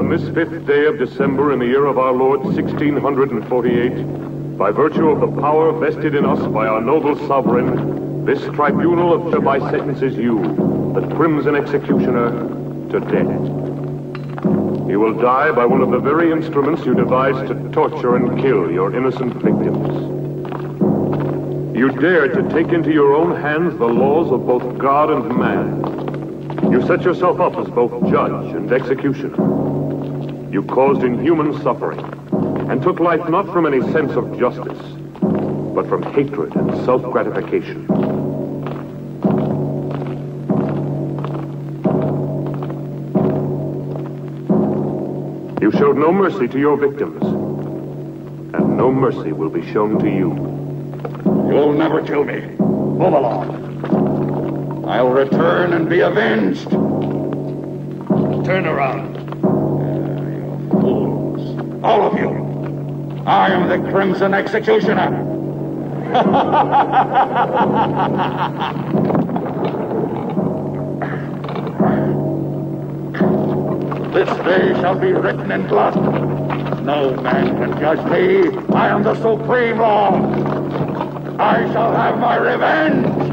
on this 5th day of December in the year of our Lord 1648, by virtue of the power vested in us by our noble sovereign, this tribunal of hereby sentences you, the crimson executioner, to death. You will die by one of the very instruments you devised to torture and kill your innocent victims. You dared to take into your own hands the laws of both God and man. You set yourself up as both judge and executioner. You caused inhuman suffering and took life not from any sense of justice, but from hatred and self-gratification. You showed no mercy to your victims, and no mercy will be shown to you. You'll never kill me. Move along. I'll return and be avenged. Turn around. You fools. All of you. I am the Crimson Executioner. This day shall be written in blood. No man can judge me. I am the supreme law. I shall have my revenge.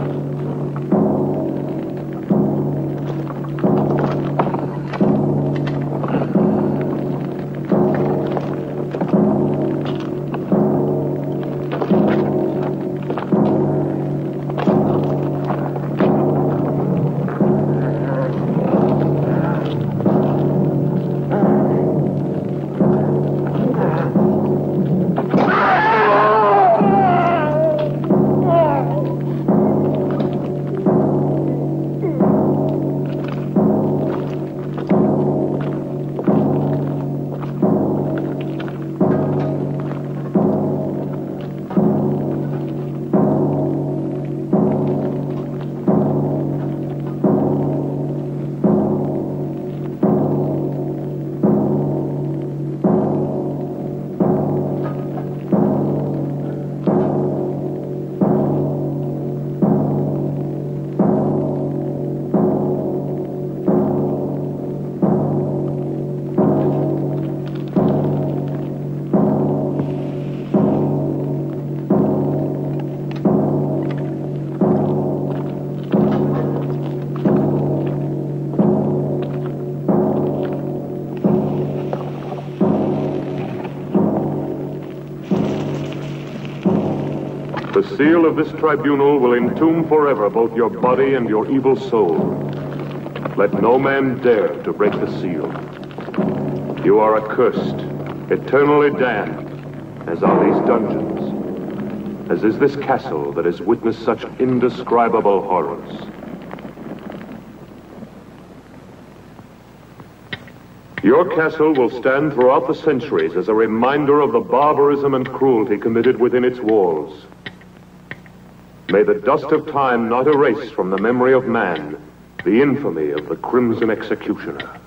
The seal of this tribunal will entomb forever both your body and your evil soul. Let no man dare to break the seal. You are accursed, eternally damned, as are these dungeons, as is this castle that has witnessed such indescribable horrors. Your castle will stand throughout the centuries as a reminder of the barbarism and cruelty committed within its walls. May the dust of time not erase from the memory of man the infamy of the Crimson Executioner.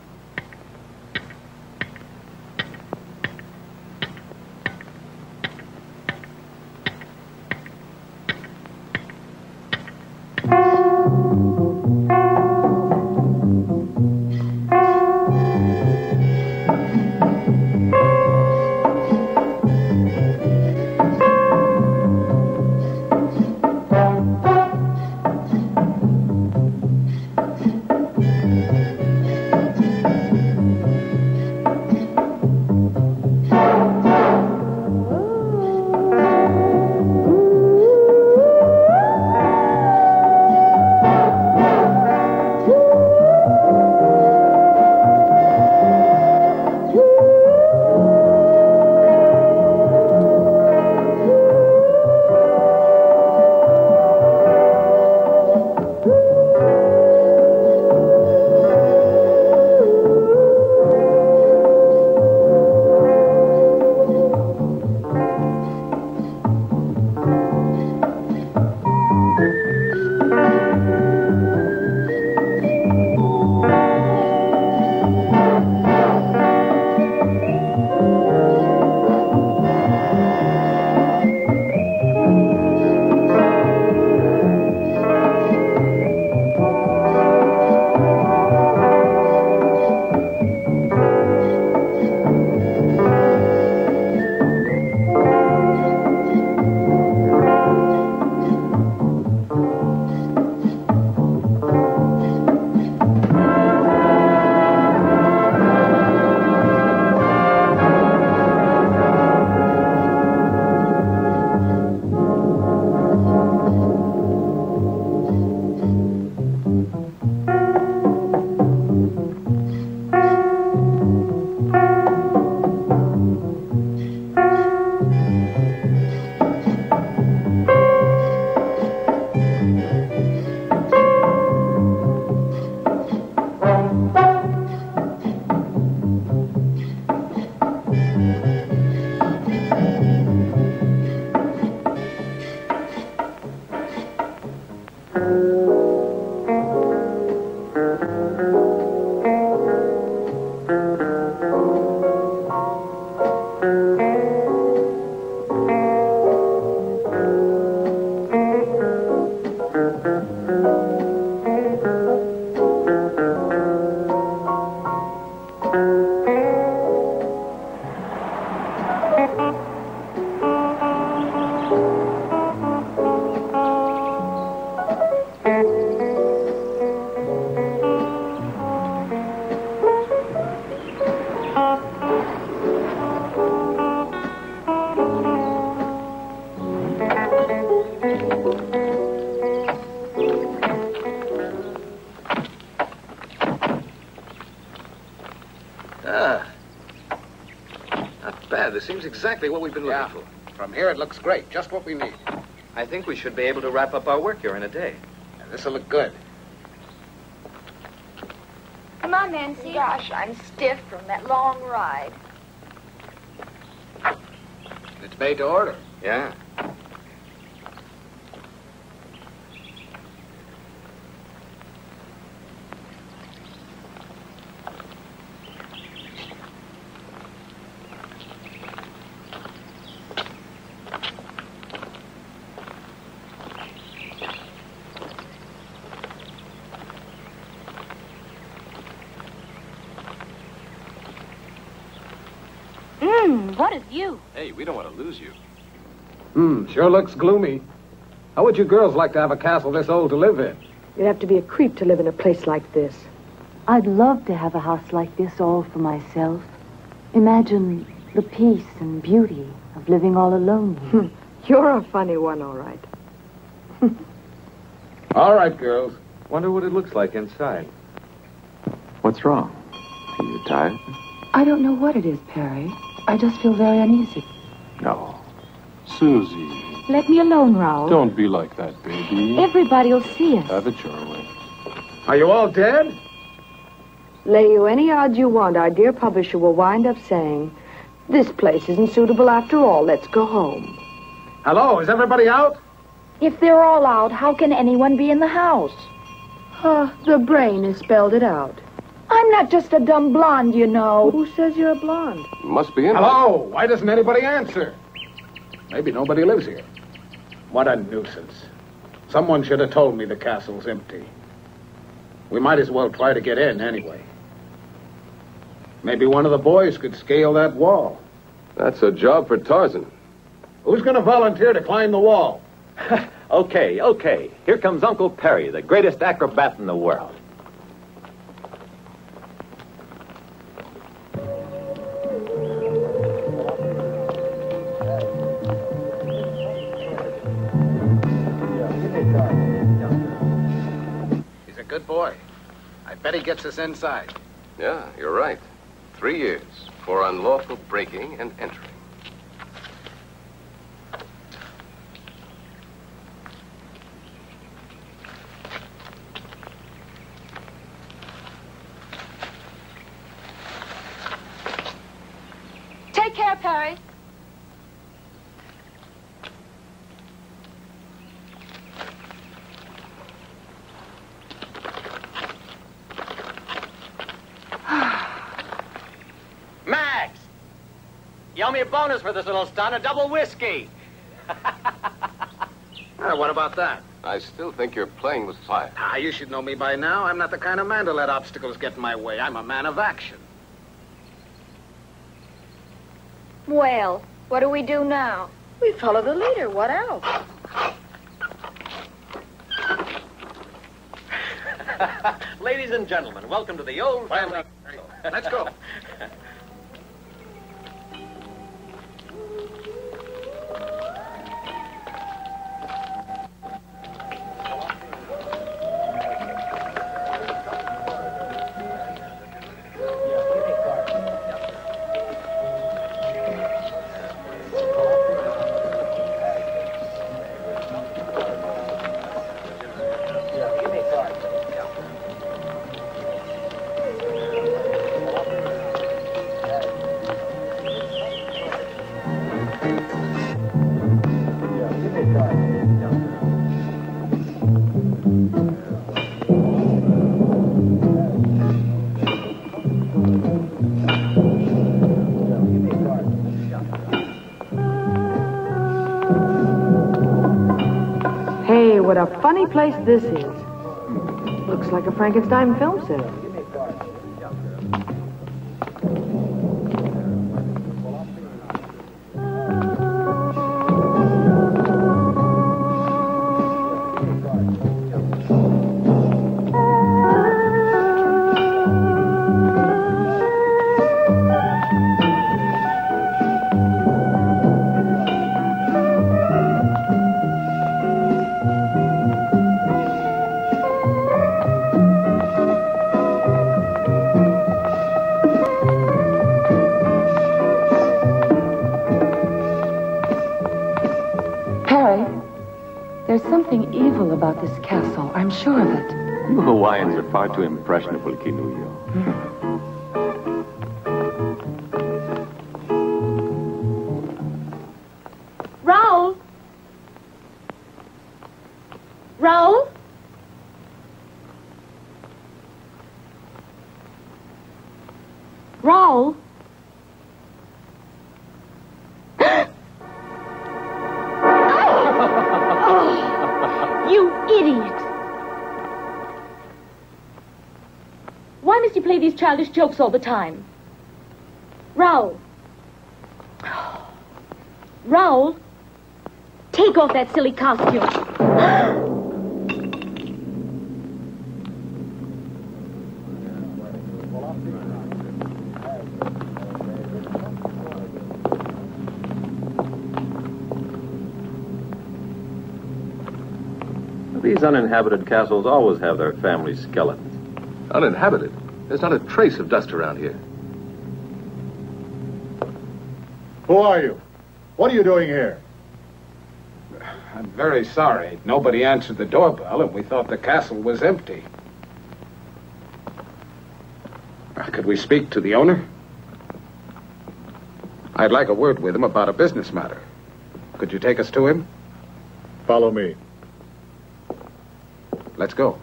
This seems exactly what we've been looking for. From here, it looks great. Just what we need. I think we should be able to wrap up our work here in a day. This'll look good. Come on, Nancy. Gosh, I'm stiff from that long ride. It's made to order. Yeah. What is you? Hey, we don't want to lose you. Sure looks gloomy. How would you girls like to have a castle this old to live in? You'd have to be a creep to live in a place like this. I'd love to have a house like this all for myself. Imagine the peace and beauty of living all alone here. You're a funny one, all right. All right, girls. Wonder what it looks like inside. What's wrong? Are you tired? I don't know what it is, Perry. I just feel very uneasy. No. Susie, Let me alone, Raoul. don't be like that, baby. Everybody will see us. Have it your way. Are you all dead? Lay you any odds you want, our dear publisher will wind up saying, this place isn't suitable after all, let's go home. Hello, is everybody out? If they're all out, how can anyone be in the house? The brain has spelled it out. I'm not just a dumb blonde, you know. Who says you're a blonde? Must be in. Hello, why doesn't anybody answer? Maybe nobody lives here. What a nuisance. Someone should have told me the castle's empty. We might as well try to get in anyway. Maybe one of the boys could scale that wall. That's a job for Tarzan. Who's going to volunteer to climb the wall? Okay. Here comes Uncle Perry, the greatest acrobat in the world. He's a good boy. I bet he gets us inside. Yeah, you're right. 3 years for unlawful breaking and entering. Take care, Perry. Max! You owe me a bonus for this little stunt, a double whiskey. What about that? I still think you're playing with fire. You should know me by now. I'm not the kind of man to let obstacles get in my way. I'm a man of action. Well, what do we do now? We follow the leader. What else? Ladies and gentlemen, welcome to the old family. Let's go. what a funny place this is. Looks like a Frankenstein film set. There's something evil about this castle. I'm sure of it. You Hawaiians are far too impressionable, Kinuyo. Raoul! Raoul? Raoul? You idiot! Why must you play these childish jokes all the time? Raoul. Raoul, take off that silly costume. These uninhabited castles always have their family skeletons. Uninhabited? There's not a trace of dust around here. Who are you? What are you doing here? I'm very sorry. Nobody answered the doorbell, and we thought the castle was empty. Could we speak to the owner? I'd like a word with him about a business matter. Could you take us to him? Follow me. Let's go.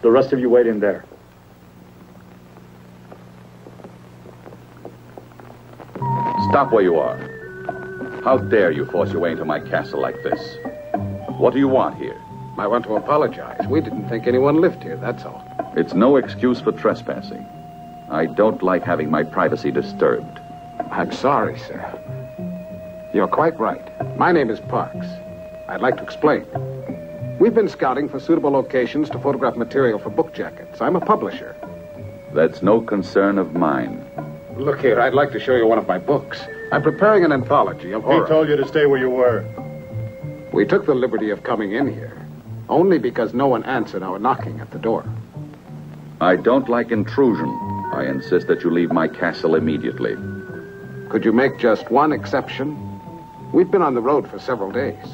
The rest of you wait in there. Stop where you are. How dare you force your way into my castle like this? What do you want here? I want to apologize. We didn't think anyone lived here, that's all. It's no excuse for trespassing. I don't like having my privacy disturbed. I'm sorry, sir. You're quite right. My name is Parks. I'd like to explain. We've been scouting for suitable locations to photograph material for book jackets. I'm a publisher. That's no concern of mine. Look here, I'd like to show you one of my books. I'm preparing an anthology of horror. He told you to stay where you were. We took the liberty of coming in here, only because no one answered our knocking at the door. I don't like intrusion. I insist that you leave my castle immediately. Could you make just one exception? We've been on the road for several days.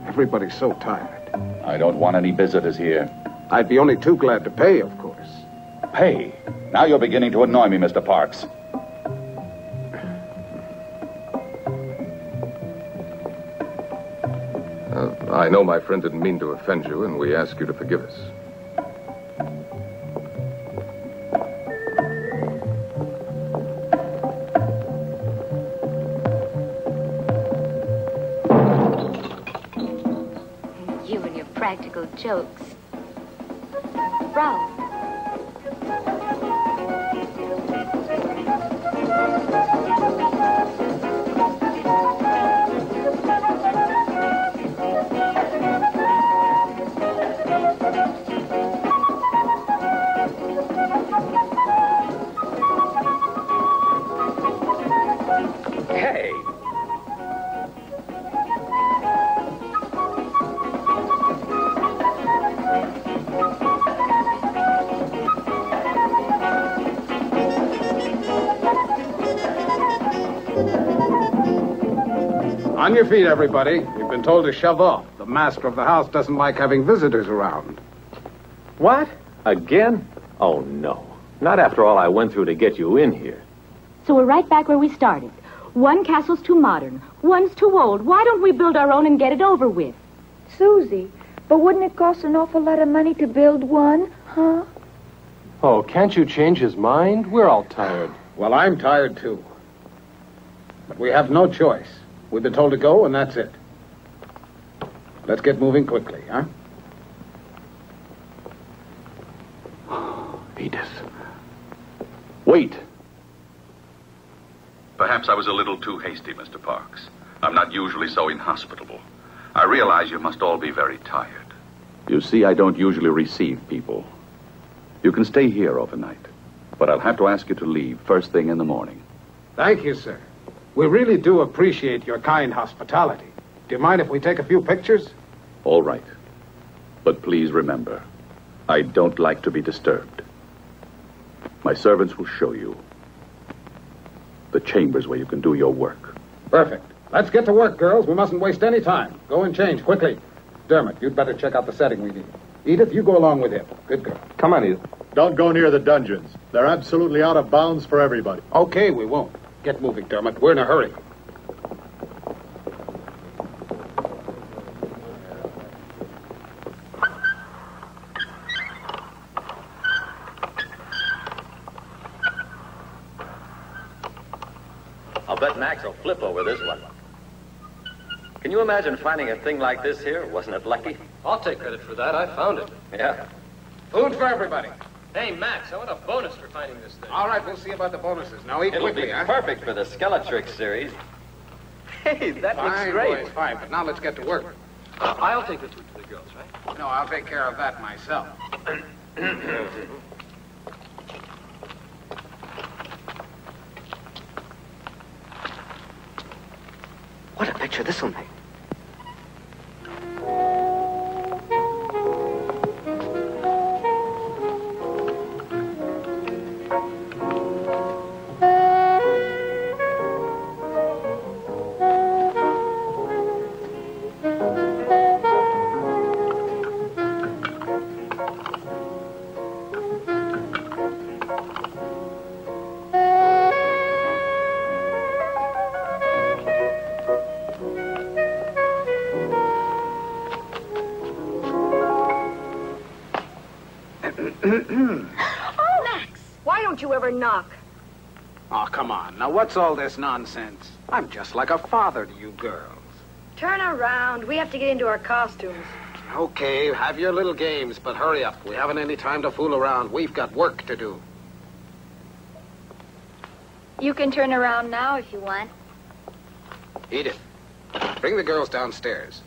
Everybody's so tired. I don't want any visitors here. I'd be only too glad to pay, of course. Pay? Now you're beginning to annoy me, Mr. Parks. I know my friend didn't mean to offend you, and we ask you to forgive us. You and your practical jokes. Raoul. Hey! On your feet, everybody. You've been told to shove off. The master of the house doesn't like having visitors around. What? Again? Oh, no. Not after all I went through to get you in here. So we're right back where we started. One castle's too modern. One's too old. Why don't we build our own and get it over with? Susie, But wouldn't it cost an awful lot of money to build one, huh? Oh, can't you change his mind? We're all tired. Well, I'm tired, too. But we have no choice. We've been told to go, and that's it. Let's get moving quickly, huh? Edith. Wait. Perhaps I was a little too hasty, Mr. Parks. I'm not usually so inhospitable. I realize you must all be very tired. You see, I don't usually receive people. You can stay here overnight, but I'll have to ask you to leave first thing in the morning. Thank you, sir. We really do appreciate your kind hospitality. Do you mind if we take a few pictures? All right. But please remember, I don't like to be disturbed. My servants will show you the chambers where you can do your work. Perfect. Let's get to work, girls. We mustn't waste any time. Go and change quickly. Dermot, you'd better check out the setting we need. Edith, you go along with him. Good girl. Come on, Edith. Don't go near the dungeons. They're absolutely out of bounds for everybody. Okay, we won't. Get moving, Dermot. We're in a hurry. I'll bet Max will flip over this one. Can you imagine finding a thing like this here? Wasn't it lucky? I'll take credit for that. I found it. Yeah. Food for everybody. Hey, Max, I want a bonus for finding this thing. All right, we'll see about the bonuses. Now eat It'll quickly, be huh? perfect for the Skeletrix series. Hey, that looks Fine, great. boys, fine, but now let's get to work. I'll take the food to the girls, right? No, I'll take care of that myself. What a picture this will make. Max, why don't you ever knock? Oh, come on. Now, what's all this nonsense? I'm just like a father to you girls. Turn around. We have to get into our costumes. Okay, have your little games, but hurry up. We haven't any time to fool around. We've got work to do. You can turn around now if you want. Edith, bring the girls downstairs.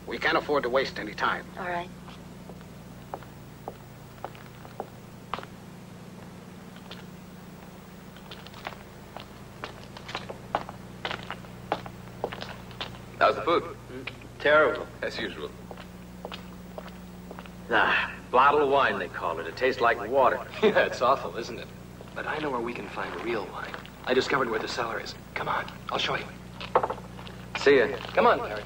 We can't afford to waste any time. All right. How's the food? Terrible. As usual. Bottle of wine, they call it. It tastes like water. Yeah, it's awful, isn't it? But I know where we can find real wine. I discovered where the cellar is. Come on, I'll show you. See ya. Come on, Harry.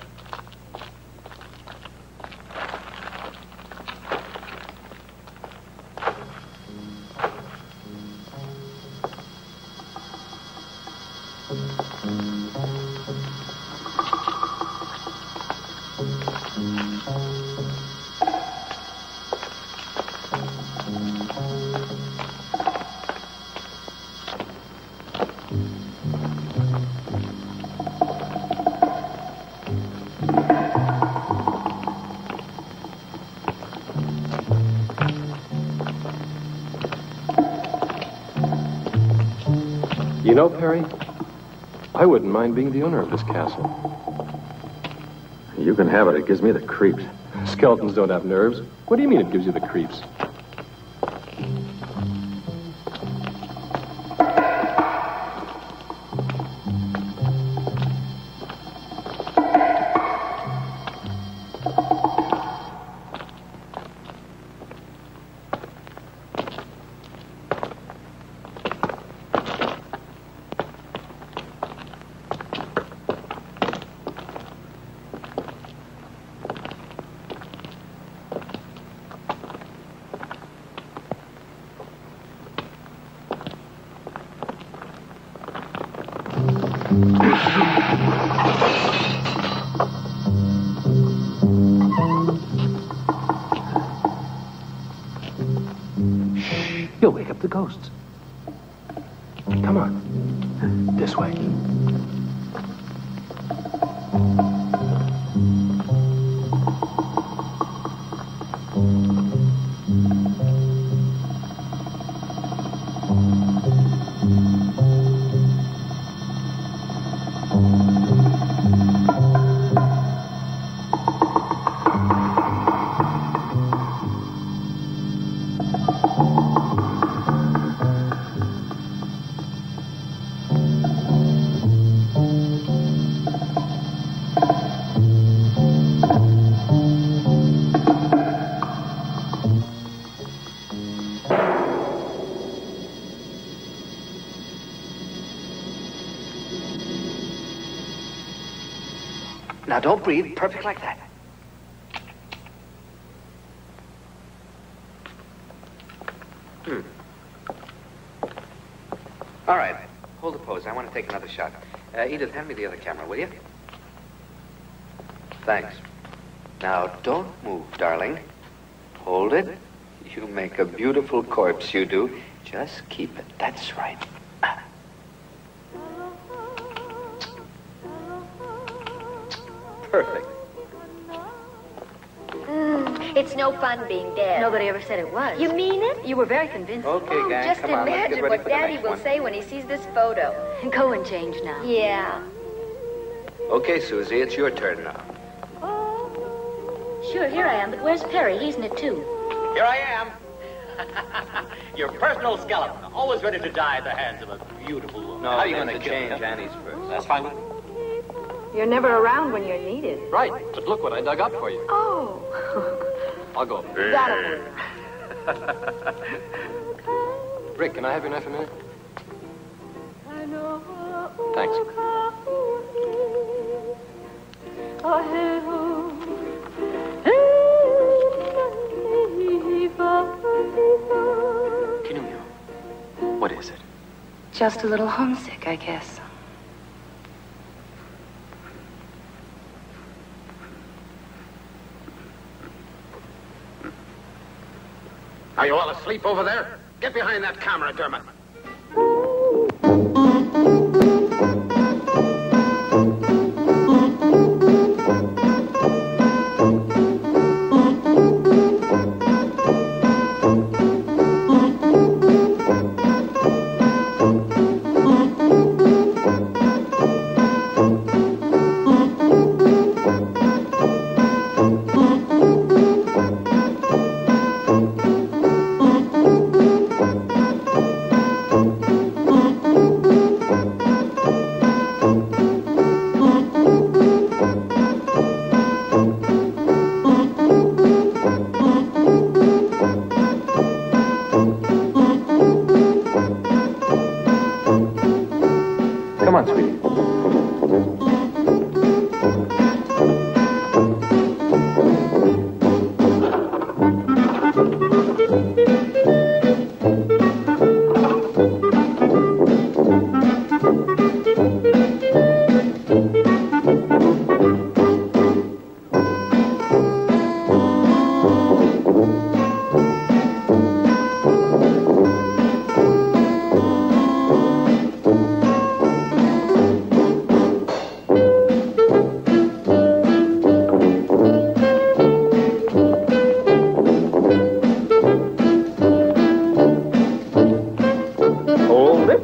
You know, Perry, I wouldn't mind being the owner of this castle. You can have it. It gives me the creeps. Skeletons don't have nerves. What do you mean it gives you the creeps? up the ghosts. Come on. This way. Now, don't breathe. Perfect like that. All right. Hold the pose. I want to take another shot. Edith, hand me the other camera, will you? Thanks. Now, don't move, darling. Hold it. You make a beautiful corpse, you do. Just keep it. That's right. Perfect. It's no fun being dead. Nobody ever said it was. You mean it? You were very convincing. Okay, gang, Just come on. Let's imagine get ready what for the Daddy next will one. say when he sees this photo. Go and change now. Yeah. Okay, Susie, it's your turn now. Sure, here I am, but where's Perry? He's in it too. Here I am. Your personal skeleton, always ready to die at the hands of a beautiful woman. No, How are you then going to to change Annie's first. That's fine. You're never around when you're needed. Right, but look what I dug up for you. Oh. I'll go. That'll work. Rick, can I have your knife a minute? Thanks. Kinumio, what is it? Just a little homesick, I guess. Are you all asleep over there? Get behind that camera, Dermot. Come on, sweetie. Hold it.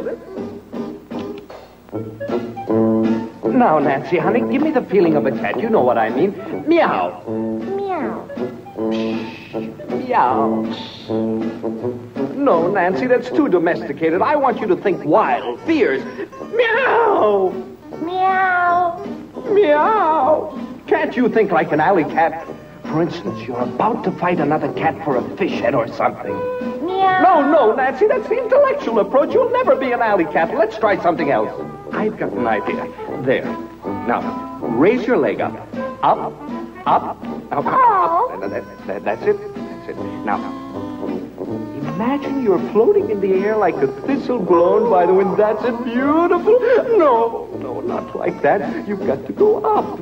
it. Now, Nancy, honey, give me the feeling of a cat. You know what I mean. Meow. Meow. Meow. No, Nancy, that's too domesticated. I want you to think wild, fierce. Meow. Meow. Meow. Can't you think like an alley cat? For instance, you're about to fight another cat for a fish head or something. Meow. No, Nancy, that's the intellectual approach. You'll never be an alley cat. Let's try something else. I've got an idea. There. Now, raise your leg up. Up, up, up, up. That's it. That's it. Now, imagine you're floating in the air like a thistle blown by the wind. That's it. Beautiful. No, not like that. You've got to go up.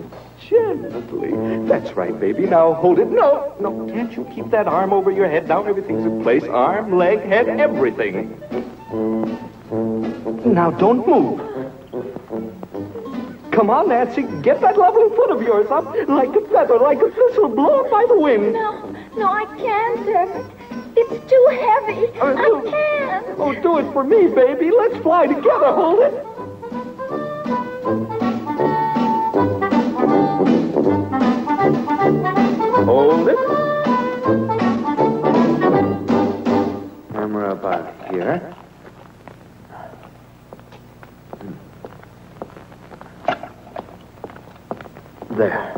Gently. That's right, baby. Now hold it. No. Can't you keep that arm over your head? Now everything's in place. Arm, leg, head, everything. Now don't move. Come on, Nancy. Get that lovely foot of yours up like a feather, like a thistle blown by the wind. No, I can't, Dermot. It's too heavy. I can't. Oh, do it for me, baby. Let's fly together. Hold it. Hold it. Camera about here. There.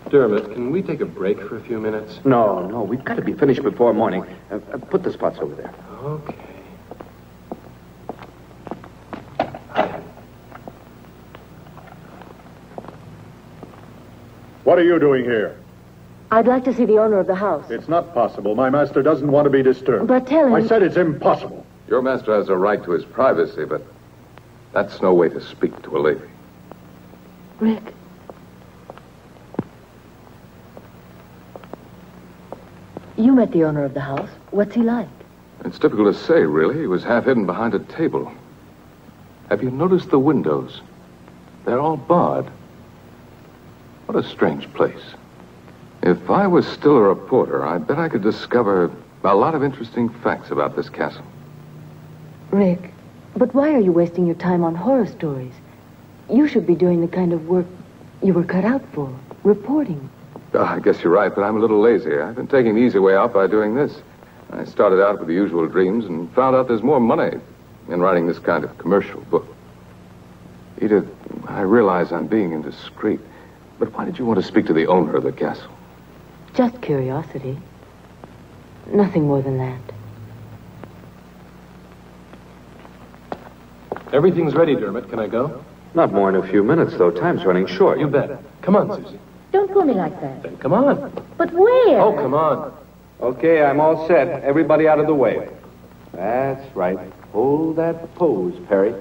Dermot, can we take a break for a few minutes? No, we've got to be finished before morning. Put the spots over there. Okay. What are you doing here? I'd like to see the owner of the house. It's not possible. My master doesn't want to be disturbed. But tell him... I said it's impossible. Your master has a right to his privacy, but that's no way to speak to a lady. Rick. You met the owner of the house. What's he like? It's difficult to say, really. He was half hidden behind a table. Have you noticed the windows? They're all barred. What a strange place. If I was still a reporter, I bet I could discover a lot of interesting facts about this castle. Rick, but why are you wasting your time on horror stories? You should be doing the kind of work you were cut out for, reporting. I guess you're right, but I'm a little lazy. I've been taking the easy way out by doing this. I started out with the usual dreams and found out there's more money in writing this kind of commercial book. Edith, I realize I'm being indiscreet, but why did you want to speak to the owner of the castle? Just curiosity. Nothing more than that. Everything's ready, Dermot. Can I go? Not more in a few minutes, though. Time's running short. You bet. Come on, Susie. Don't pull me like that. Then come on. But where? Oh, come on. Okay, I'm all set. Everybody out of the way. That's right. Hold that pose, Perry.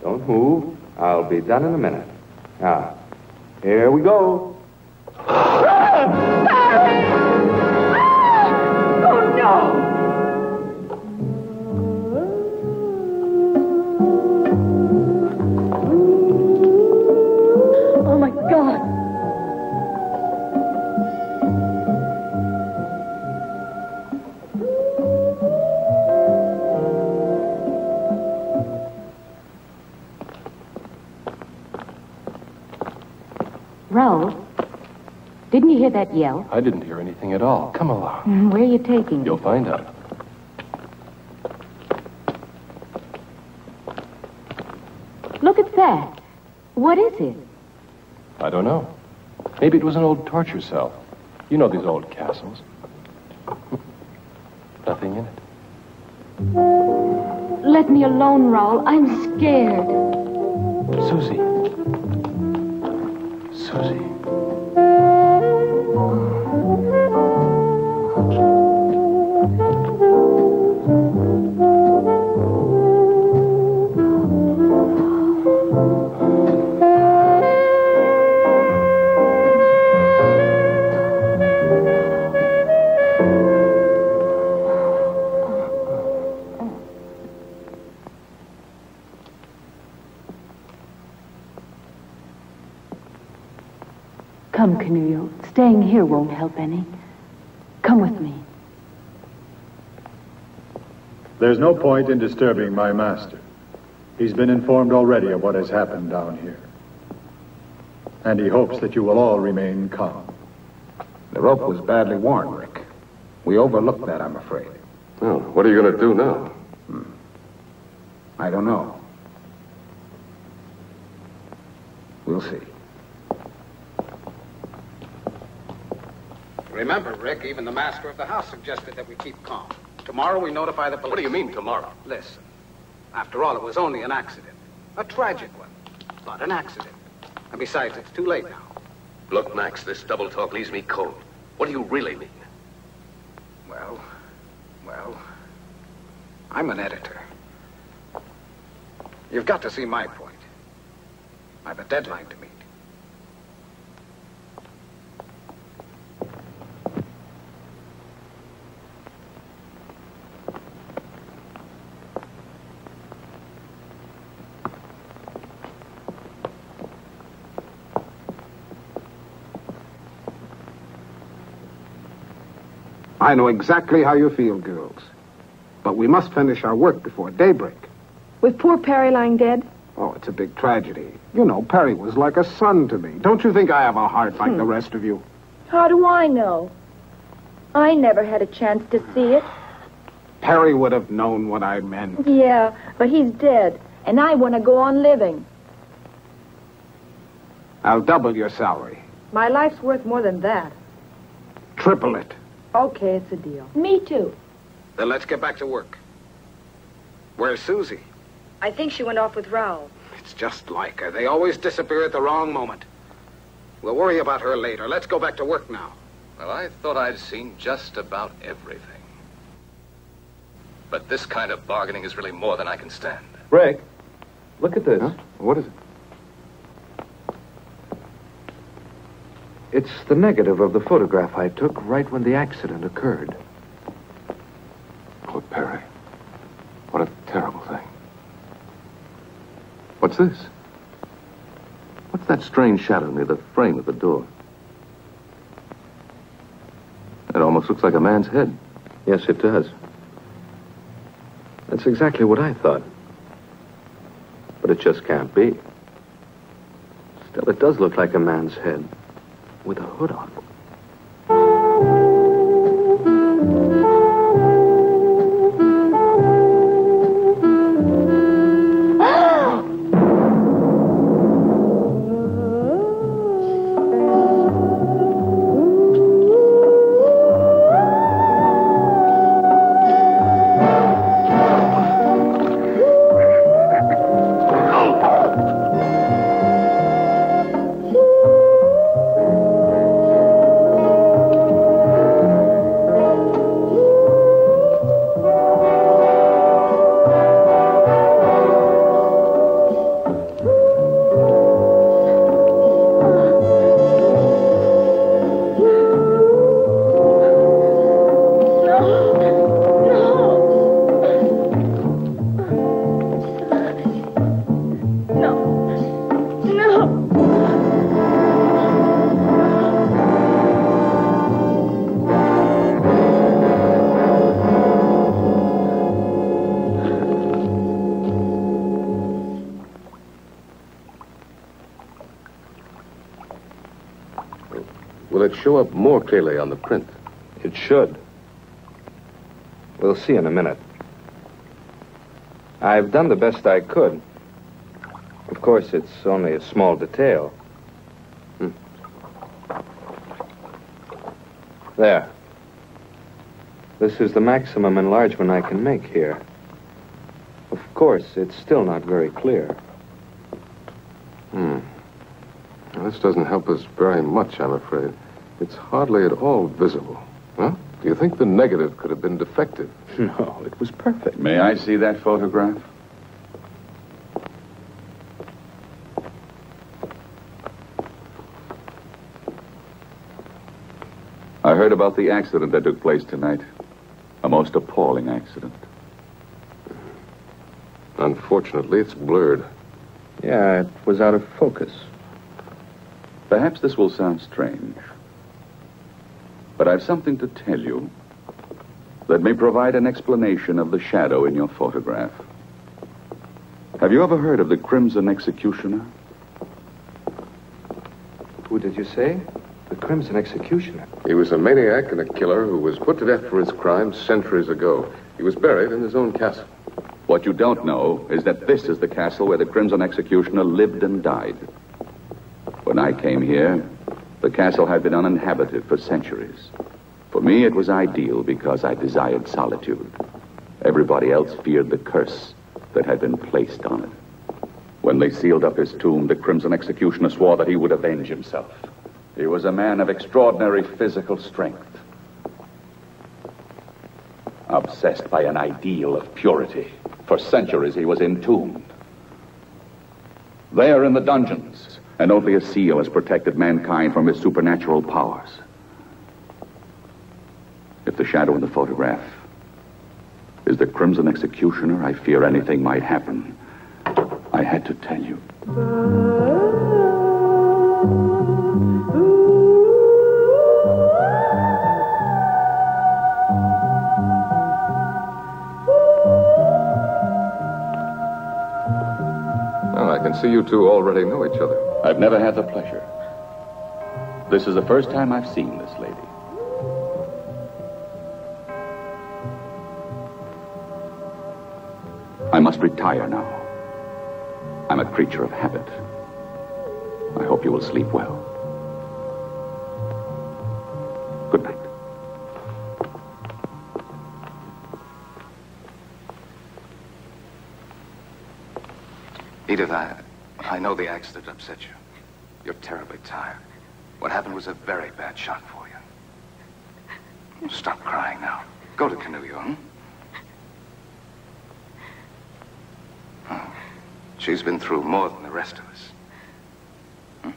Don't move. I'll be done in a minute. Now, here we go. Oh, no! Oh, my God. Raoul, didn't you hear that yell? I didn't hear anything at all. Come along. Where are you taking me? You'll find out. Look at that. What is it? I don't know. Maybe it was an old torture cell. You know these old castles. Nothing in it. Let me alone, Raoul. I'm scared. Susie. Susie. Come, Canullo. Staying here won't help any. Come with me. There's no point in disturbing my master. He's been informed already of what has happened down here. And he hopes that you will all remain calm. The rope was badly worn, Rick. We overlooked that, I'm afraid. Well, what are you going to do now? I don't know. We'll see. Remember, Rick, even the master of the house suggested that we keep calm. Tomorrow we notify the police. What do you mean, tomorrow? Listen. After all, it was only an accident. A tragic one, but an accident. And besides, it's too late now. Look, Max, this double talk leaves me cold. What do you really mean? Well, I'm an editor. You've got to see my point. I've a deadline to meet. I know exactly how you feel, girls. But we must finish our work before daybreak. With poor Perry lying dead? Oh, it's a big tragedy. You know, Perry was like a son to me. Don't you think I have a heart like the rest of you? How do I know? I never had a chance to see it. Perry would have known what I meant. Yeah, but he's dead, and I want to go on living. I'll double your salary. My life's worth more than that. Triple it. Okay, it's a deal. Me too. Then let's get back to work. Where's Susie? I think she went off with Raoul. It's just like her. They always disappear at the wrong moment. We'll worry about her later. Let's go back to work now. Well, I thought I'd seen just about everything. But this kind of bargaining is really more than I can stand. Rick, look at this. Huh? What is it? It's the negative of the photograph I took right when the accident occurred. Oh, Perry. What a terrible thing. What's this? What's that strange shadow near the frame of the door? It almost looks like a man's head. Yes, it does. That's exactly what I thought. But it just can't be. Still, it does look like a man's head with a hood on. Will it show up more clearly on the print? It should. We'll see in a minute. I've done the best I could. Of course, it's only a small detail. There. This is the maximum enlargement I can make here. Of course, it's still not very clear. Well, this doesn't help us very much, I'm afraid. It's hardly at all visible. Huh? Do you think the negative could have been defective? No, it was perfect. May I see that photograph? I heard about the accident that took place tonight. A most appalling accident. Unfortunately, it's blurred. Yeah, it was out of focus. Perhaps this will sound strange, but I've something to tell you that may provide an explanation of the shadow in your photograph. Have you ever heard of the Crimson Executioner? Who did you say? The Crimson Executioner. He was a maniac and a killer who was put to death for his crimes centuries ago. He was buried in his own castle. What you don't know is that this is the castle where the Crimson Executioner lived and died. When I came here, the castle had been uninhabited for centuries. For me, it was ideal because I desired solitude. Everybody else feared the curse that had been placed on it. When they sealed up his tomb, the Crimson Executioner swore that he would avenge himself. He was a man of extraordinary physical strength. Obsessed by an ideal of purity. For centuries he was entombed. There in the dungeons, and only a seal has protected mankind from his supernatural powers. If the shadow in the photograph is the Crimson Executioner, I fear anything might happen. I had to tell you. Well, I can see you two already know each other. I've never had the pleasure. This is the first time I've seen this lady. I must retire now. I'm a creature of habit. I hope you will sleep well. Good night. Edith, I know the accident upset you. You're terribly tired. What happened was a very bad shock for you. Stop crying now. Go to Canoe, hmm? Oh, she's been through more than the rest of us. Hmm?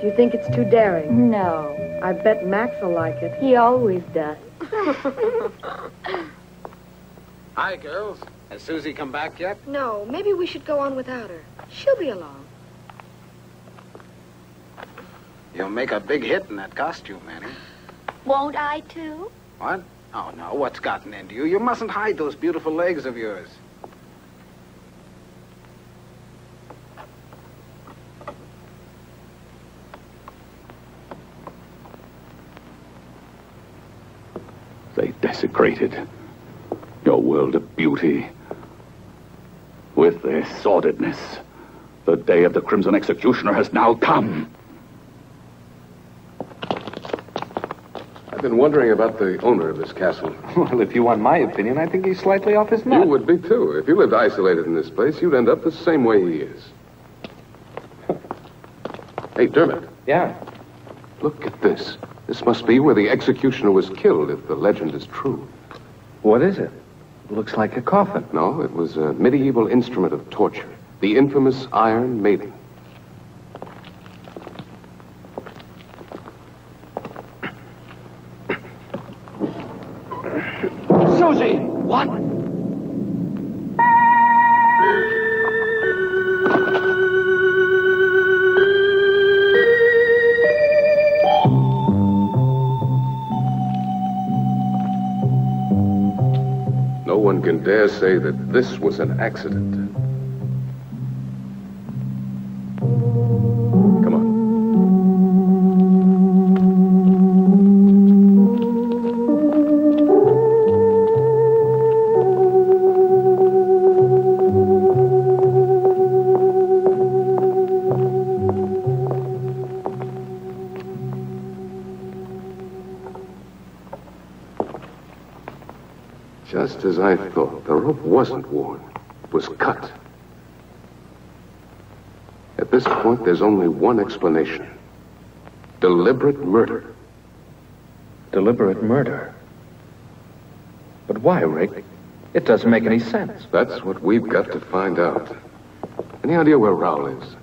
Do you think it's too daring? No. I bet Max will like it. He always does. Hi, girls. Has Susie come back yet? No, maybe we should go on without her. She'll be along. You'll make a big hit in that costume, Annie. Won't I, too? What? Oh, no. What's gotten into you? You mustn't hide those beautiful legs of yours. They desecrated your world of beauty with their sordidness. The day of the Crimson Executioner has now come. I've been wondering about the owner of this castle. Well, if you want my opinion, I think he's slightly off his nut. You would be, too. If you lived isolated in this place, you'd end up the same way he is. Hey, Dermot. Yeah? Look at this. This must be where the executioner was killed, if the legend is true. What is it? It looks like a coffin. No, it was a medieval instrument of torture. The infamous Iron Maiden. Susie! What? No one can dare say that this was an accident. Come on. Just as I thought, the rope wasn't worn. It was cut. At this point, there's only one explanation. Deliberate murder. Deliberate murder? But why, Rick? It doesn't make any sense. That's what we've got to find out. Any idea where Raoul is?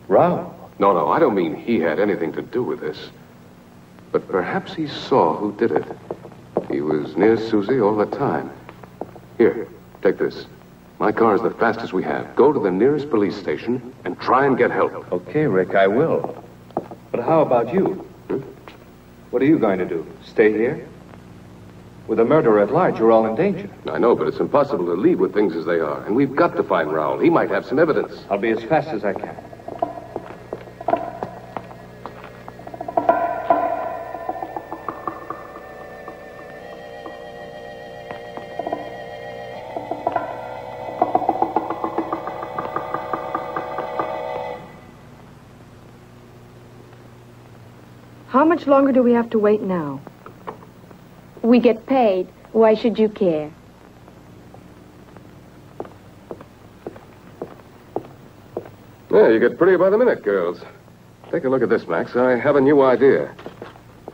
Raoul? No, I don't mean he had anything to do with this. But perhaps he saw who did it. He was near Susie all the time. Here, take this. My car is the fastest we have. Go to the nearest police station and try and get help. Okay, Rick, I will. But how about you? What are you going to do? Stay here? With a murderer at large, you're all in danger. I know, but it's impossible to leave with things as they are. And we've got to find Raoul. He might have some evidence. I'll be as fast as I can. How much longer do we have to wait now? We get paid. Why should you care? Yeah, you get prettier by the minute, girls. Take a look at this, Max. I have a new idea.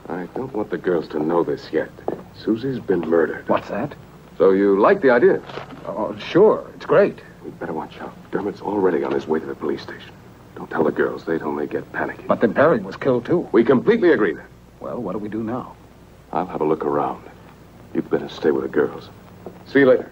I don't want the girls to know this yet. Susie's been murdered. What's that? So you like the idea? Oh, sure. It's great. We'd better watch out. Dermot's already on his way to the police station. Don't tell the girls. They'd only get panicky. But then Perry was killed, too. We completely agreed. Well, what do we do now? I'll have a look around. You'd better stay with the girls. See you later.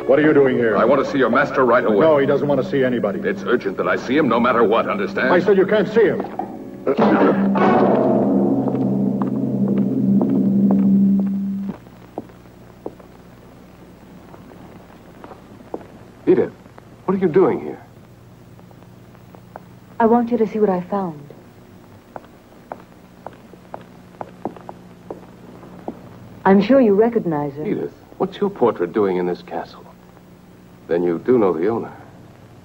What are you doing here? I want to see your master right away. No, he doesn't want to see anybody. It's urgent that I see him no matter what, understand? I said you can't see him. Edith, what are you doing here? I want you to see what I found. I'm sure you recognize her. Edith, what's your portrait doing in this castle? Then you do know the owner.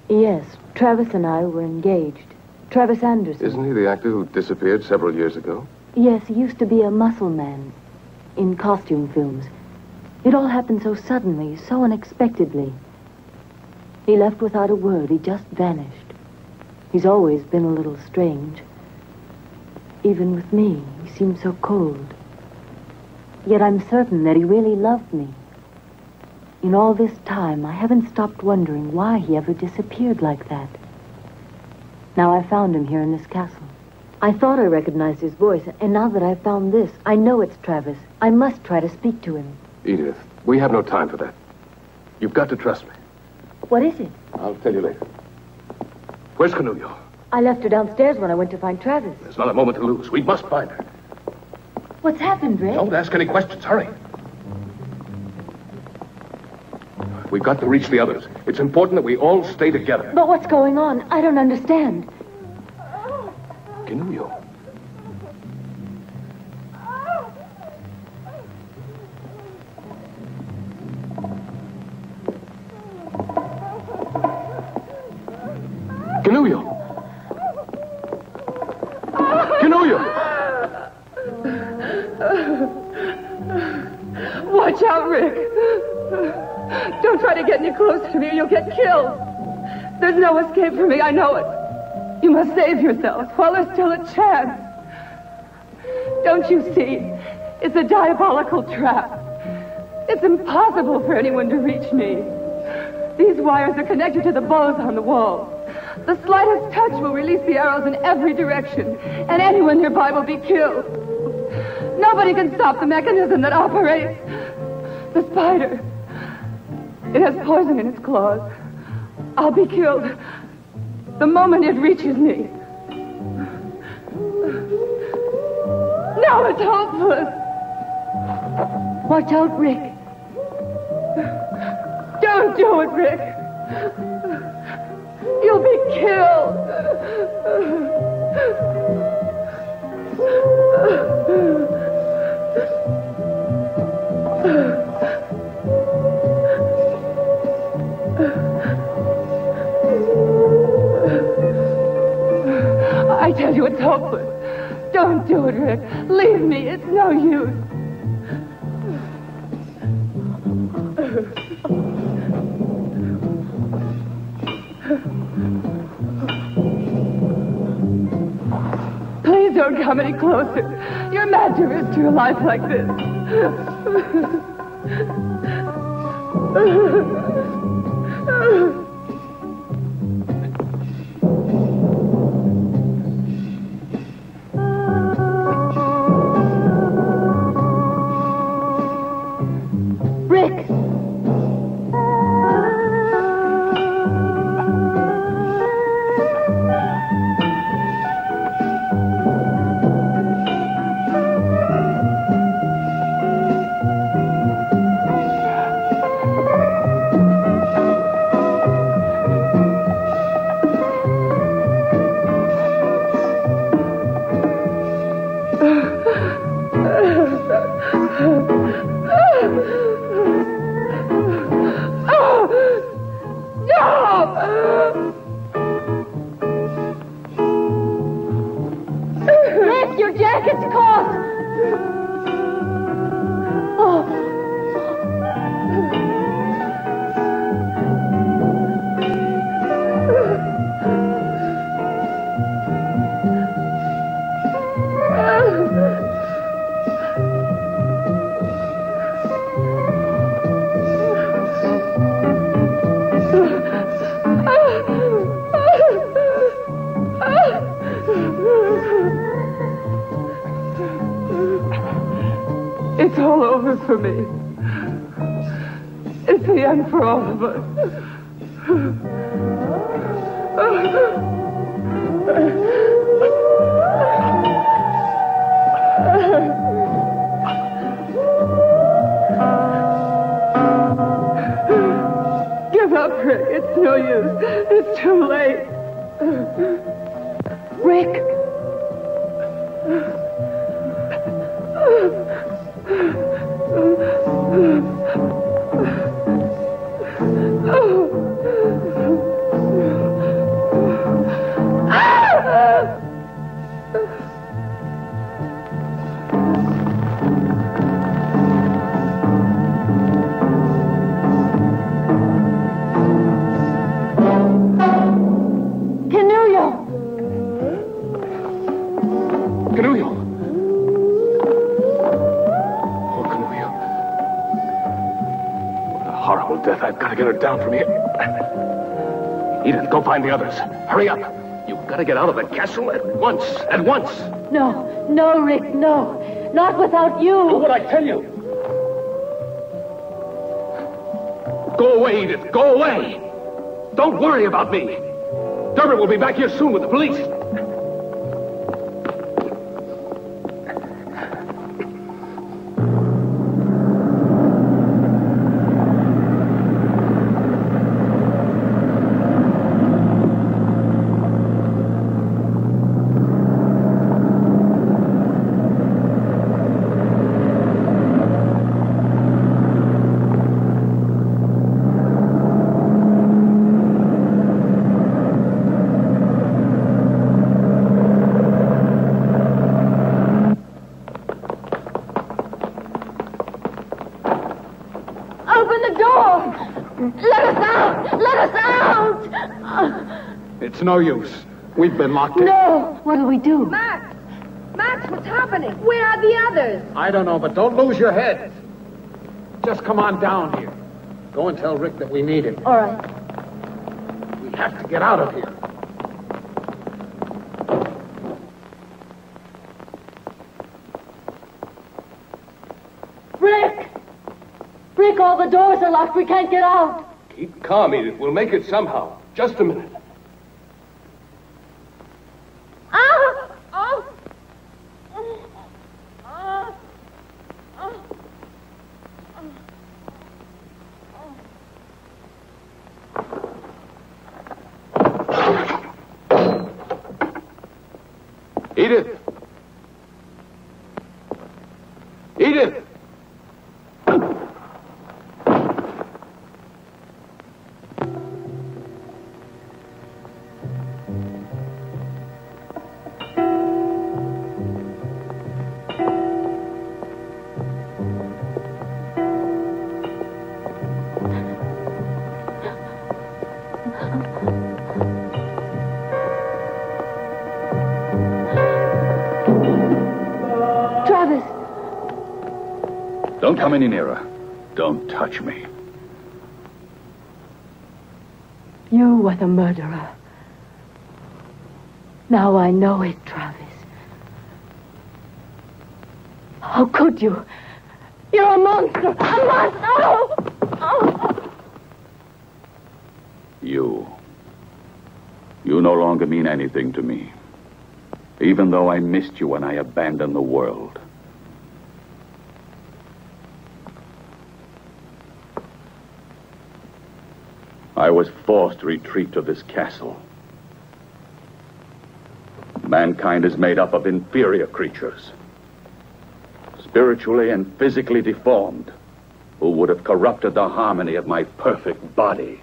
Yes, Travis and I were engaged. Travis Anderson. Isn't he the actor who disappeared several years ago? Yes, he used to be a muscle man in costume films. It all happened so suddenly, so unexpectedly. He left without a word. He just vanished. He's always been a little strange. Even with me, he seemed so cold. Yet I'm certain that he really loved me. In all this time, I haven't stopped wondering why he ever disappeared like that. Now I found him here in this castle. I thought I recognized his voice, and now that I've found this, I know it's Travis. I must try to speak to him. Edith, we have no time for that. You've got to trust me. What is it? I'll tell you later. Where's Canulio? I left her downstairs when I went to find Travis. There's not a moment to lose. We must find her. What's happened, Rick? Don't ask any questions. Hurry. We've got to reach the others. It's important that we all stay together. But what's going on? I don't understand. Canulio. Canulio. Canulio. Watch out, Rick. Don't try to get any closer to me or you'll get killed. There's no escape for me, I know it. You must save yourself while there's still a chance. Don't you see? It's a diabolical trap. It's impossible for anyone to reach me. These wires are connected to the bows on the wall. The slightest touch will release the arrows in every direction, and anyone nearby will be killed. Nobody can stop the mechanism that operates. The spider. It has poison in its claws. I'll be killed the moment it reaches me. Now it's hopeless. Watch out, Rick. Don't do it, Rick. You'll be killed. tell you it's hopeless. Don't do it, Rick. Leave me. It's no use. Please don't come any closer. You're mad to risk your life like this. Rick! Rick, your jacket's caught! Oh. It's all over for me. It's the end for all of us. Give up, Rick. It's no use. It's too late. Rick! Death, I've got to get her down from here. Edith, go find the others. Hurry up. You've got to get out of the castle at once. At once. No, no, Rick, no. Not without you. Do what I tell you. Go away, Edith. Go away. Don't worry about me. Dermot will be back here soon with the police. It's no use. We've been locked in. No! What'll we do? Max! Max, what's happening? Where are the others? I don't know, but don't lose your head. Just come on down here. Go and tell Rick that we need him. All right. We have to get out of here. Rick! Rick, all the doors are locked. We can't get out. Keep calm, Edith. We'll make it somehow. Just a minute. Edith! Edith! Travis! Don't come any nearer. Don't touch me. You were the murderer. Now I know it, Travis. How could you? You're a monster! A monster! Oh! Oh! You no longer mean anything to me. Even though I missed you when I abandoned the world. I was forced to retreat to this castle. Mankind is made up of inferior creatures, spiritually and physically deformed, who would have corrupted the harmony of my perfect body.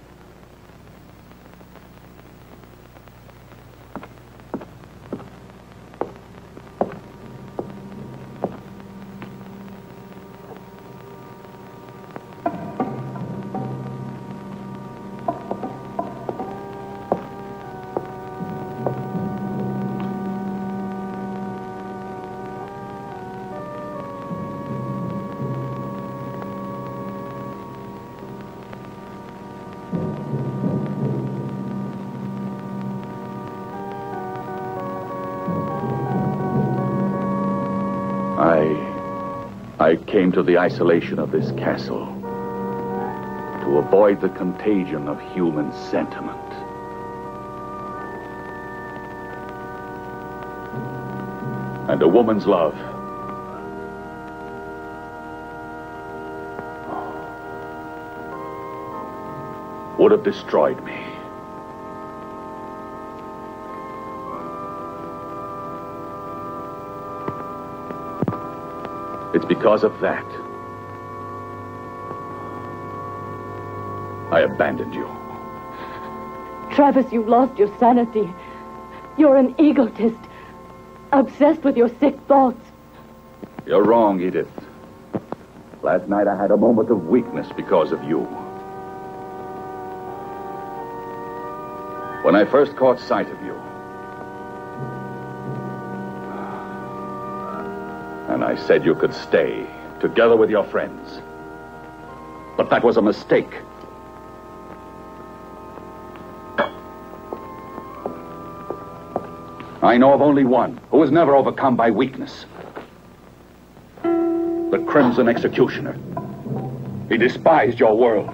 I came to the isolation of this castle to avoid the contagion of human sentiment. And a woman's love would have destroyed me. It's because of that I abandoned you. Travis, you've lost your sanity. You're an egotist, obsessed with your sick thoughts. You're wrong, Edith. Last night I had a moment of weakness because of you. When I first caught sight of you, and I said you could stay together with your friends. But that was a mistake. I know of only one who was never overcome by weakness. The Crimson Executioner. He despised your world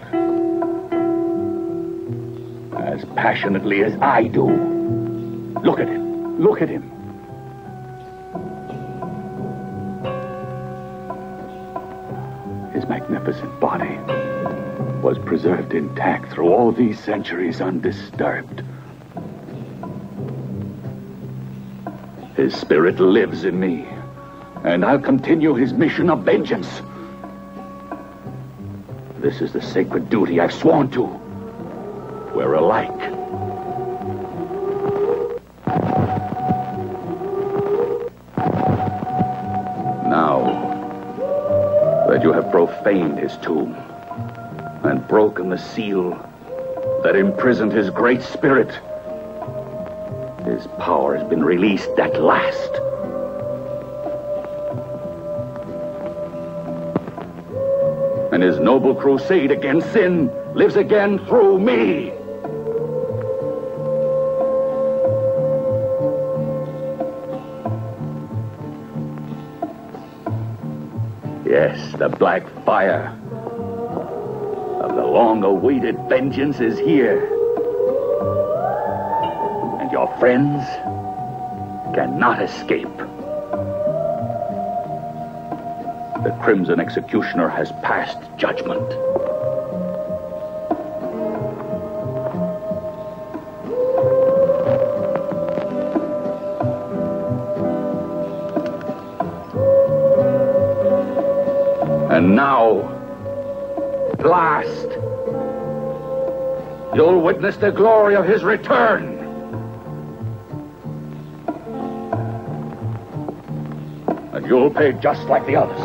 as passionately as I do. Look at him. Look at him. His magnificent body was preserved intact through all these centuries undisturbed. His spirit lives in me, and I'll continue his mission of vengeance. This is the sacred duty I've sworn to. We're alike. Now that you have profaned his tomb and broken the seal that imprisoned his great spirit, his power has been released at last. And his noble crusade against sin lives again through me. Yes, the black fire of the long-awaited vengeance is here. And your friends cannot escape. The Crimson Executioner has passed judgment. And now, at last, you'll witness the glory of his return. And you'll pay just like the others.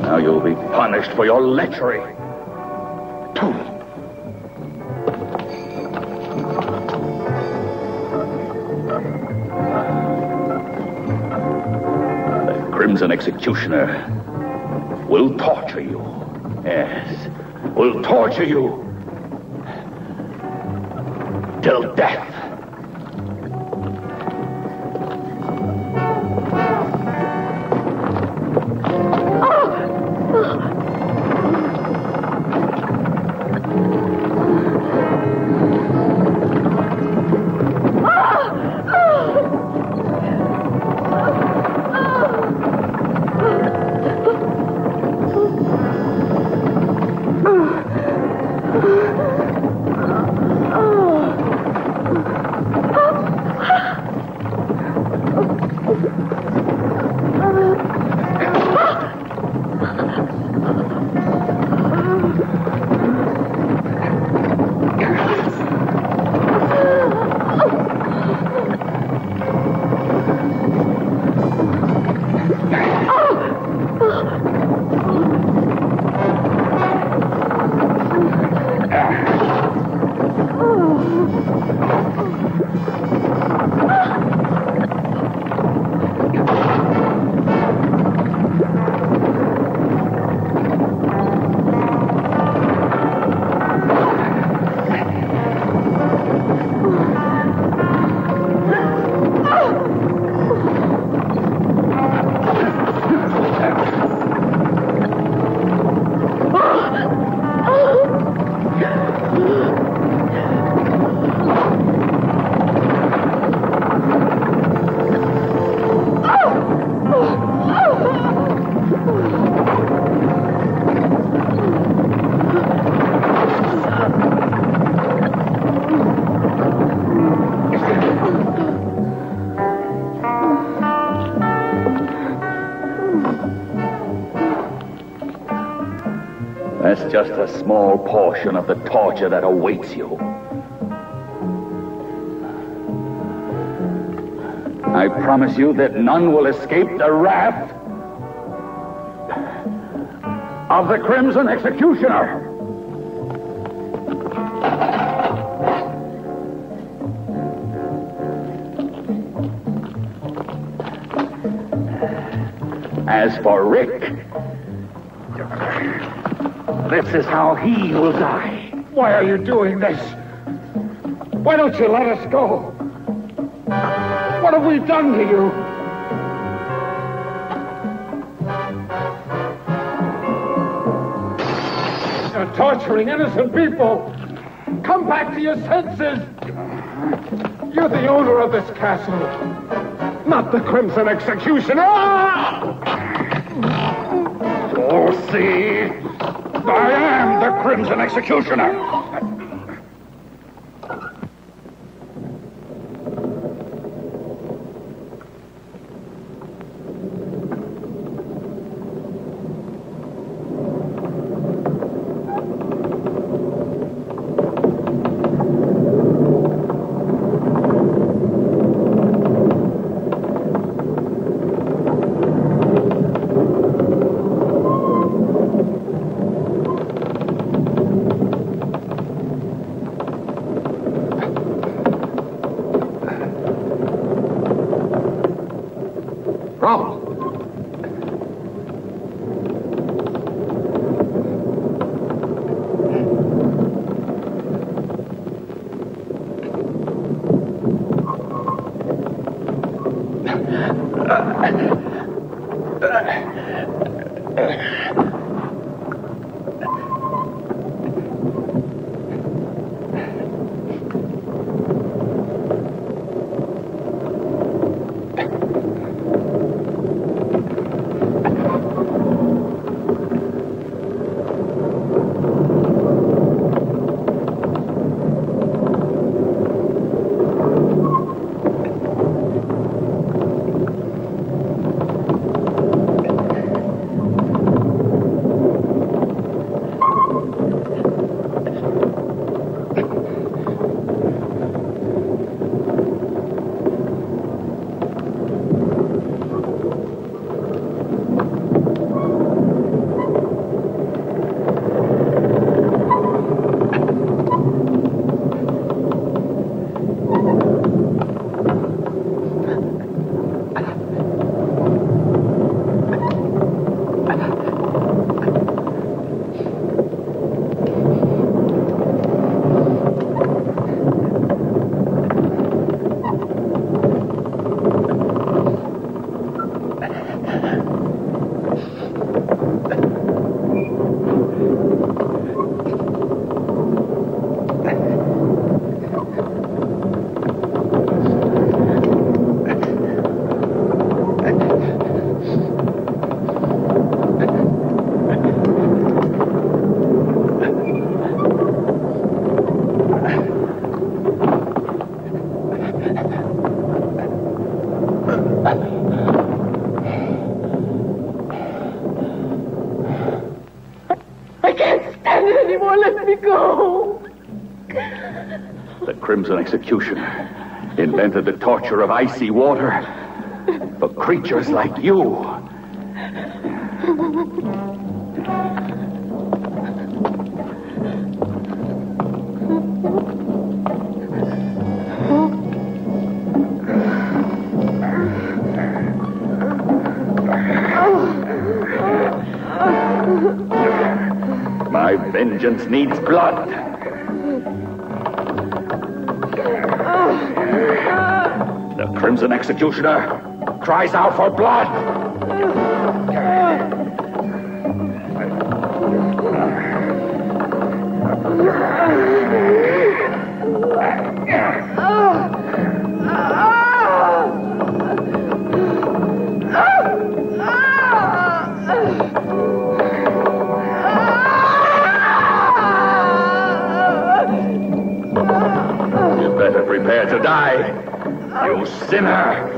Now you'll be punished for your lechery. The Crimson Executioner will torture you. Yes, will torture you till death. That's just a small portion of the torture that awaits you. I promise you that none will escape the wrath of the Crimson Executioner. As for Rick, this is how he will die. Why are you doing this? Why don't you let us go? What have we done to you? You're torturing innocent people. Come back to your senses. You're the owner of this castle, not the Crimson Executioner. Oh, see? I am the Crimson Executioner. stand it anymore. Let me go. The Crimson Executioner invented the torture of icy water for creatures like you. My vengeance needs blood. The Crimson Executioner cries out for blood. You better prepare to die, you sinner.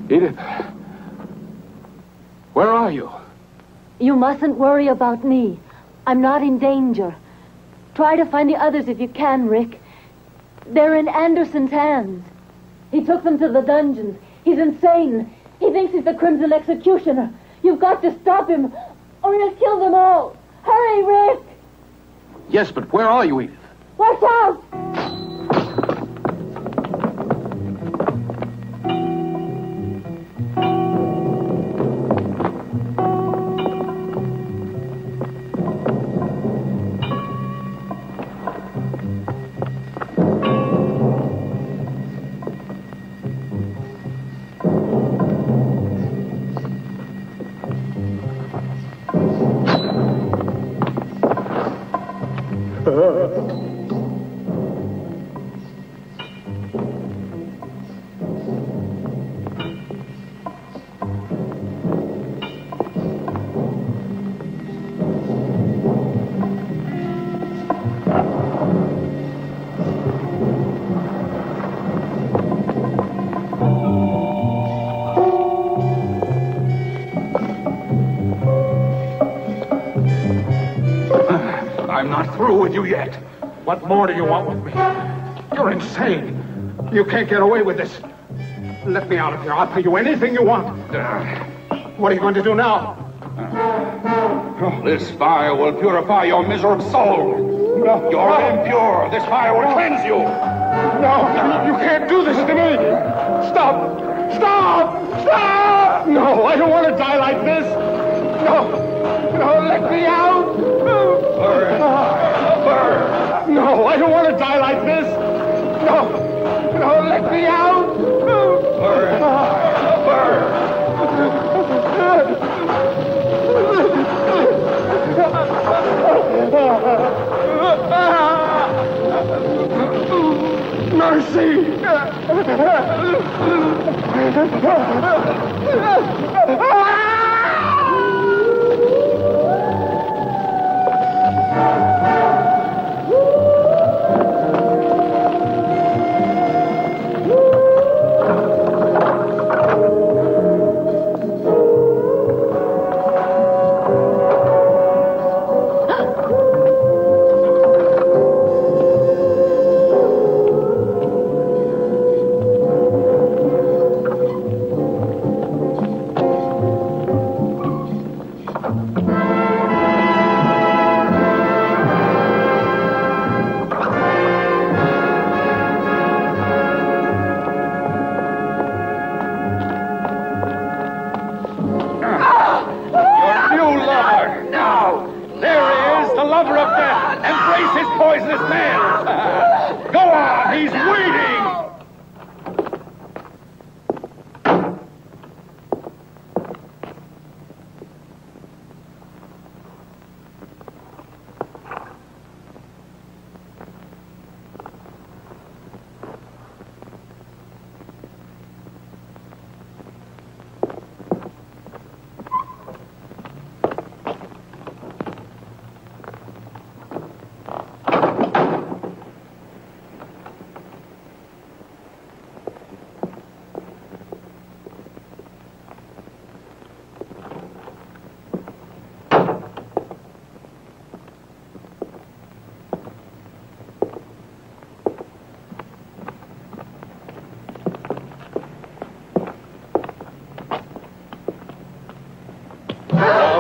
Edith, where are you? You mustn't worry about me. I'm not in danger. Try to find the others if you can, Rick. They're in Anderson's hands. He took them to the dungeons. He's insane. He thinks he's the Crimson Executioner. You've got to stop him. or he'll kill them all. Hurry, Rick! Yes, but where are you, Edith? Watch out! I'm not through with you yet. What more do you want with me? You're insane. You can't get away with this. Let me out of here. I'll pay you anything you want. What are you going to do now? This fire will purify your miserable soul. No. You're impure. This fire will cleanse you. No, you can't do this to me. Stop. Stop. Stop. No, I don't want to die like this. No. No, let me out. Burn. Burn. No, I don't want to die like this. No. No, let me out. Burn. Mercy!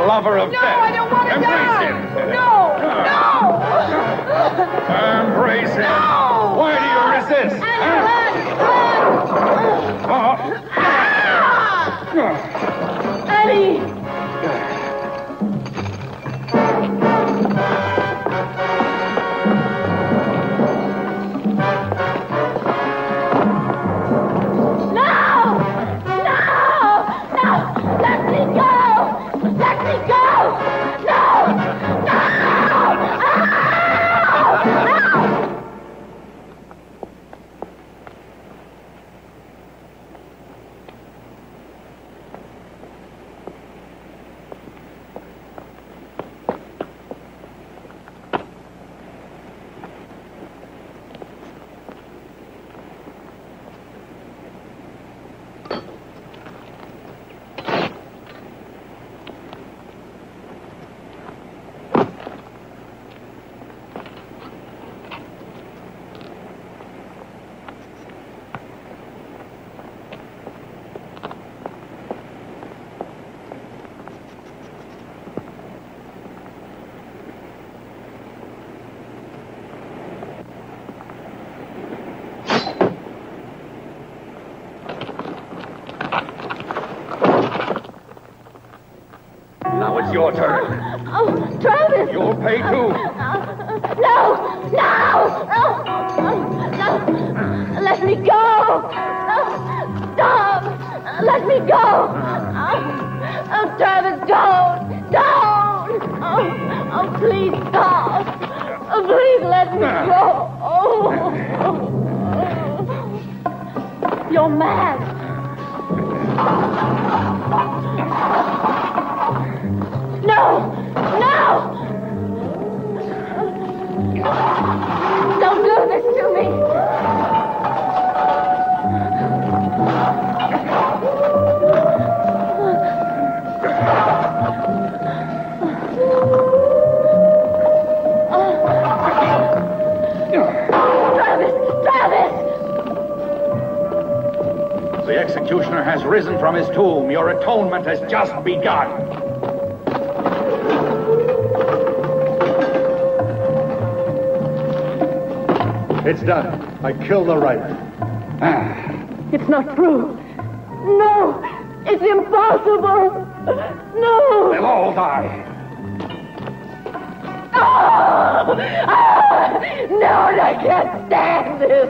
Lover of death. I don't want to Embrace die. him. No, Embrace him. No. Why do you resist? Annie! your turn. Oh, Travis! You'll pay too. No! Let me go! Stop! Let me go! Oh, Travis, don't! Oh, please stop! Oh, please let me go! You're mad! No! Don't do this to me! Travis! The executioner has risen from his tomb. Your atonement has just begun. It's done. I killed the writer. It's not true. No! It's impossible! No! They'll all die. No, I can't stand this.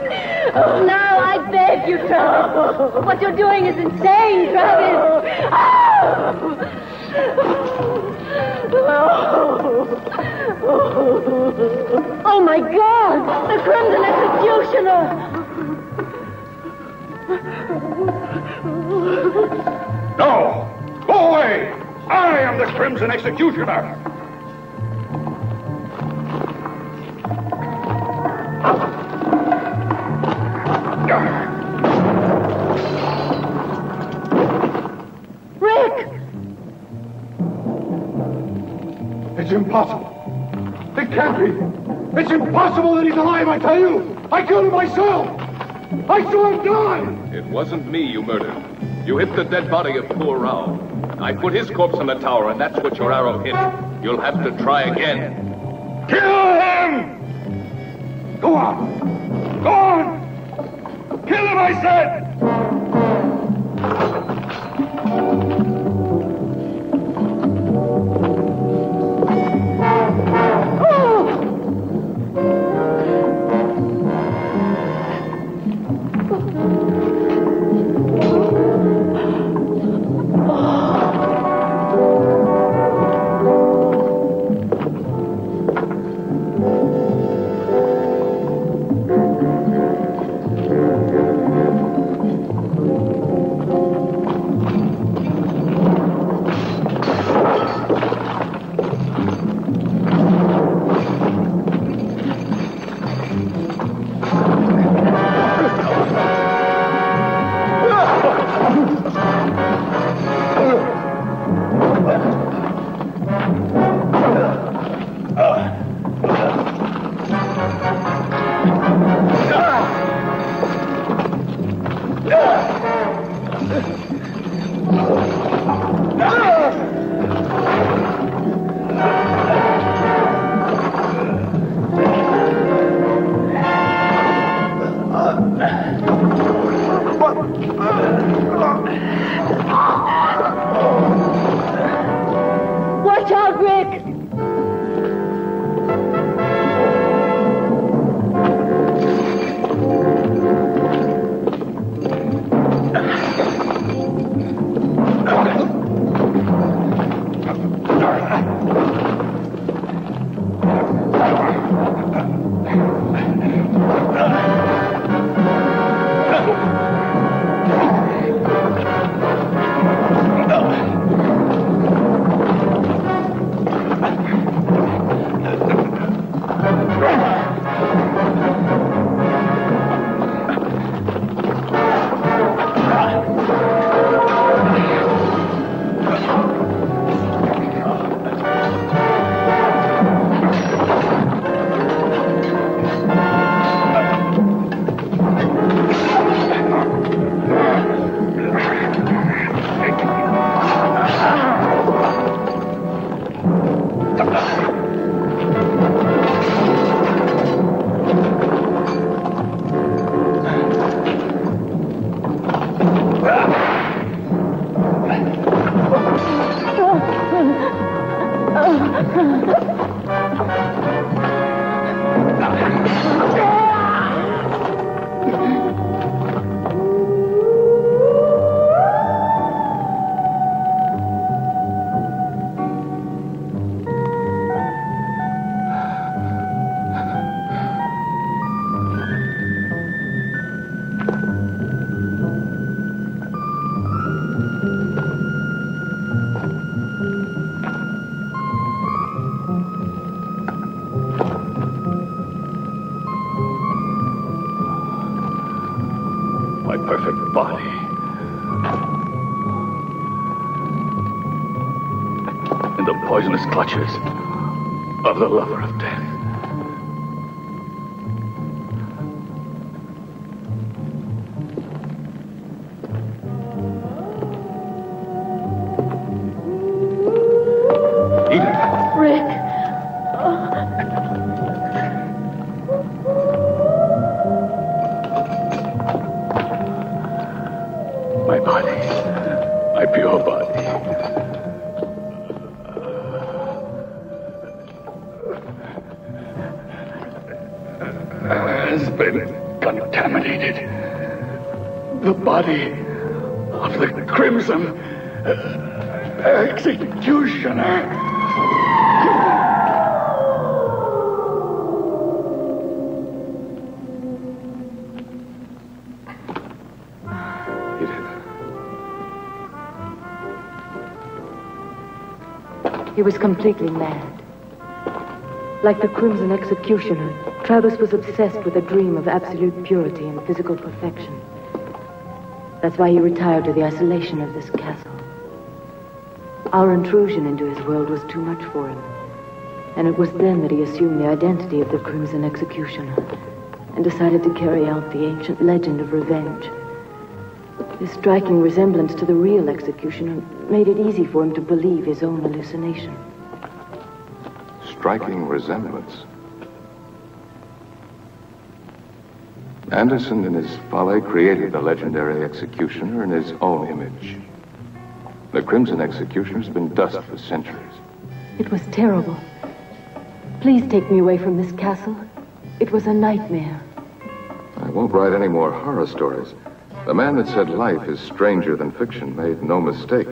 Oh, now I beg you, Travis. What you're doing is insane, Travis. Oh, my God! The Crimson Executioner! No! Go away! I am the Crimson Executioner! Rick! It's impossible. It can't be. It's impossible that he's alive, I tell you. I killed him myself. I saw him die. It wasn't me you murdered. You hit the dead body of poor Rao. I put his corpse on the tower, and that's what your arrow hit. You'll have to try again. Kill him! Go on! Go on! Kill him, I said! My perfect body. In the poisonous clutches of the lover of death. Rick. My body. My pure body. Has been contaminated. The body of the Crimson Executioner. He was completely mad. Like the Crimson Executioner, Travis was obsessed with a dream of absolute purity and physical perfection. That's why he retired to the isolation of this castle. Our intrusion into his world was too much for him. And it was then that he assumed the identity of the Crimson Executioner and decided to carry out the ancient legend of revenge. His striking resemblance to the real executioner made it easy for him to believe his own hallucination. Striking resemblance. Anderson, in his folly, created the legendary executioner in his own image. The Crimson Executioner's been dust for centuries. It was terrible. Please take me away from this castle. It was a nightmare. I won't write any more horror stories. The man that said life is stranger than fiction made no mistake.